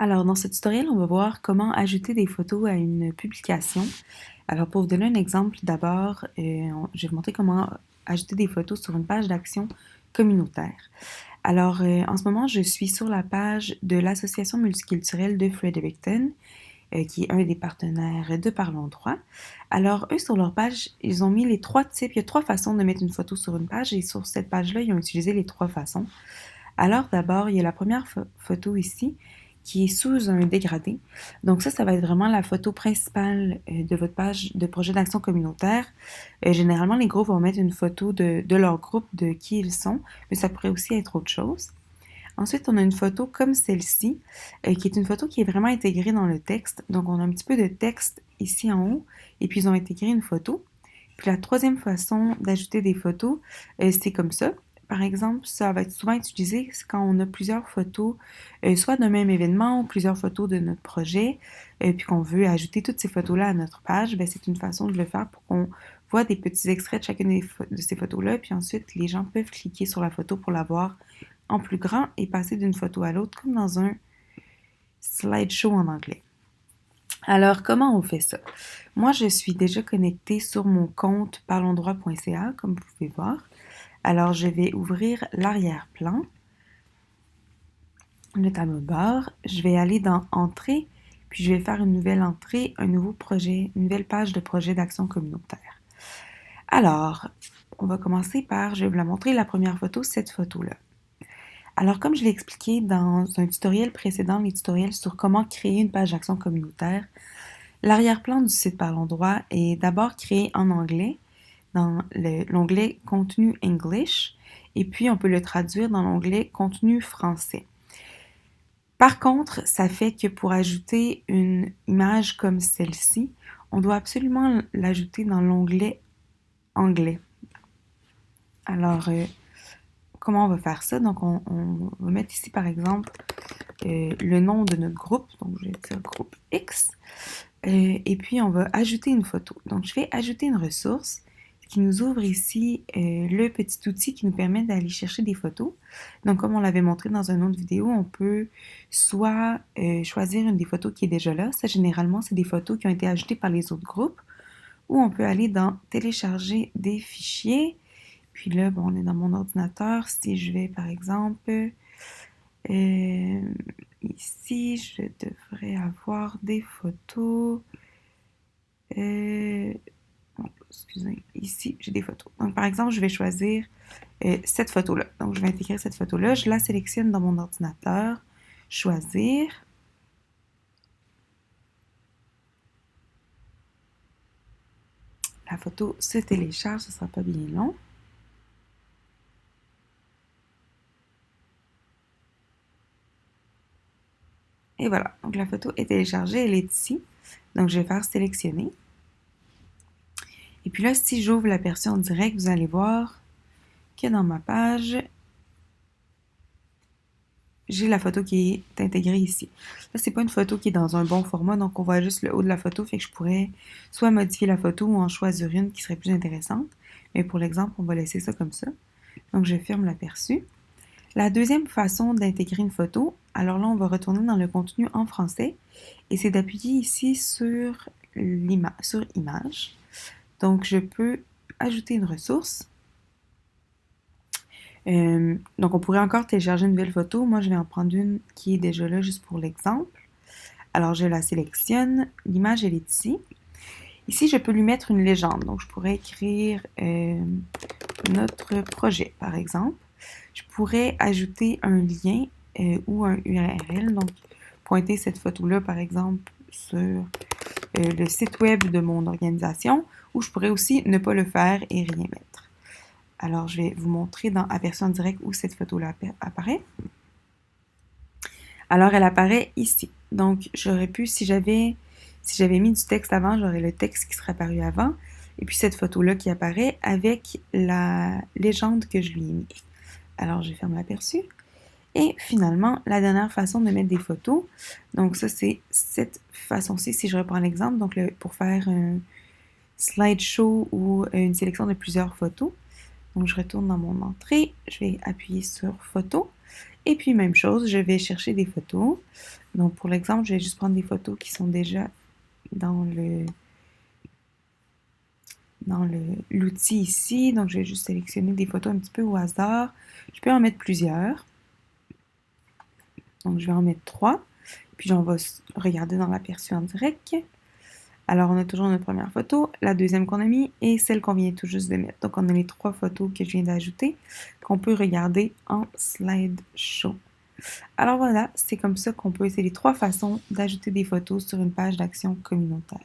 Alors, dans ce tutoriel, on va voir comment ajouter des photos à une publication. Alors, pour vous donner un exemple, d'abord, je vais vous montrer comment ajouter des photos sur une page d'action communautaire. Alors, en ce moment, je suis sur la page de l'Association multiculturelle de Fredericton, qui est un des partenaires de Parlons Droit. Alors, eux, sur leur page, ils ont mis les trois types. Il y a trois façons de mettre une photo sur une page, et sur cette page-là, ils ont utilisé les trois façons. Alors d'abord, il y a la première photo ici qui est sous un dégradé. Donc ça va être vraiment la photo principale de votre page de projet d'action communautaire. Généralement, les groupes vont mettre une photo de leur groupe, de qui ils sont, mais ça pourrait aussi être autre chose. Ensuite, on a une photo comme celle-ci, qui est une photo qui est vraiment intégrée dans le texte. Donc, on a un petit peu de texte ici en haut, et puis ils ont intégré une photo. Puis la troisième façon d'ajouter des photos, c'est comme ça. Par exemple, ça va être souvent utilisé quand on a plusieurs photos, soit d'un même événement ou plusieurs photos de notre projet, puis qu'on veut ajouter toutes ces photos-là à notre page. Ben, c'est une façon de le faire pour qu'on voit des petits extraits de chacune de ces photos-là, puis ensuite les gens peuvent cliquer sur la photo pour la voir en plus grand et passer d'une photo à l'autre comme dans un slideshow en anglais. Alors, comment on fait ça? Moi, je suis déjà connectée sur mon compte parlonsdroit.ca, comme vous pouvez voir. Alors, je vais ouvrir l'arrière-plan, le tableau de bord. Je vais aller dans Entrée, puis je vais faire une nouvelle entrée, un nouveau projet, une nouvelle page de projet d'action communautaire. Alors, on va commencer par, je vais vous la montrer, la première photo, cette photo-là. Alors, comme je l'ai expliqué dans un tutoriel précédent, les tutoriels sur comment créer une page d'action communautaire, l'arrière-plan du site Parlons Droit est d'abord créé en anglais dans l'onglet Contenu English et puis on peut le traduire dans l'onglet Contenu français. Par contre, ça fait que pour ajouter une image comme celle-ci, on doit absolument l'ajouter dans l'onglet anglais. Alors, comment on va faire ça? Donc, on va mettre ici, par exemple, le nom de notre groupe. Donc, je vais dire groupe X. Et puis, on va ajouter une photo. Donc, je vais ajouter une ressource qui nous ouvre ici le petit outil qui nous permet d'aller chercher des photos. Donc, comme on l'avait montré dans une autre vidéo, on peut soit choisir une des photos qui est déjà là. Ça, généralement, c'est des photos qui ont été ajoutées par les autres groupes. Ou on peut aller dans télécharger des fichiers. Puis là, bon, on est dans mon ordinateur. Si je vais, par exemple, ici, je devrais avoir des photos. Excusez, ici, j'ai des photos. Donc, par exemple, je vais choisir cette photo-là. Donc, je vais intégrer cette photo-là. Je la sélectionne dans mon ordinateur. Choisir. La photo se télécharge, ce ne sera pas bien long. Et voilà, donc la photo est téléchargée, elle est ici. Donc, je vais faire sélectionner. Et puis là, si j'ouvre l'aperçu en direct, vous allez voir que dans ma page, j'ai la photo qui est intégrée ici. Là, c'est pas une photo qui est dans un bon format, donc on voit juste le haut de la photo, fait que je pourrais soit modifier la photo ou en choisir une qui serait plus intéressante. Mais pour l'exemple, on va laisser ça comme ça. Donc, je ferme l'aperçu. La deuxième façon d'intégrer une photo, alors là, on va retourner dans le contenu en français et c'est d'appuyer ici sur Image. Donc, je peux ajouter une ressource. Donc, on pourrait encore télécharger une nouvelle photo. Moi, je vais en prendre une qui est déjà là, juste pour l'exemple. Alors, je la sélectionne. L'image, elle est ici. Ici, je peux lui mettre une légende. Donc, je pourrais écrire notre projet, par exemple. Je pourrais ajouter un lien ou un URL. Donc, pointer cette photo-là, par exemple, sur le site web de mon organisation. Ou je pourrais aussi ne pas le faire et rien mettre. Alors, je vais vous montrer dans Aperçu en direct où cette photo-là apparaît. Alors, elle apparaît ici. Donc, j'aurais pu, si j'avais mis du texte avant, j'aurais le texte qui serait apparu avant. Et puis, cette photo-là qui apparaît avec la légende que je lui ai mis. Alors, je ferme l'aperçu. Et finalement, la dernière façon de mettre des photos. Donc, ça, c'est cette façon-ci, si je reprends l'exemple. Donc, pour faire un slideshow ou une sélection de plusieurs photos. Donc, je retourne dans mon entrée. Je vais appuyer sur Photo. Et puis, même chose, je vais chercher des photos. Donc, pour l'exemple, je vais juste prendre des photos qui sont déjà dans l'outil ici. Donc, je vais juste sélectionner des photos un petit peu au hasard. Je peux en mettre plusieurs. Donc, je vais en mettre 3. Puis, on va regarder dans l'aperçu en direct. Alors, on a toujours notre première photo, la deuxième qu'on a mis et celle qu'on vient tout juste de mettre. Donc, on a les 3 photos que je viens d'ajouter qu'on peut regarder en slideshow. Alors voilà, c'est comme ça qu'on peut essayer les 3 façons d'ajouter des photos sur une page d'action communautaire.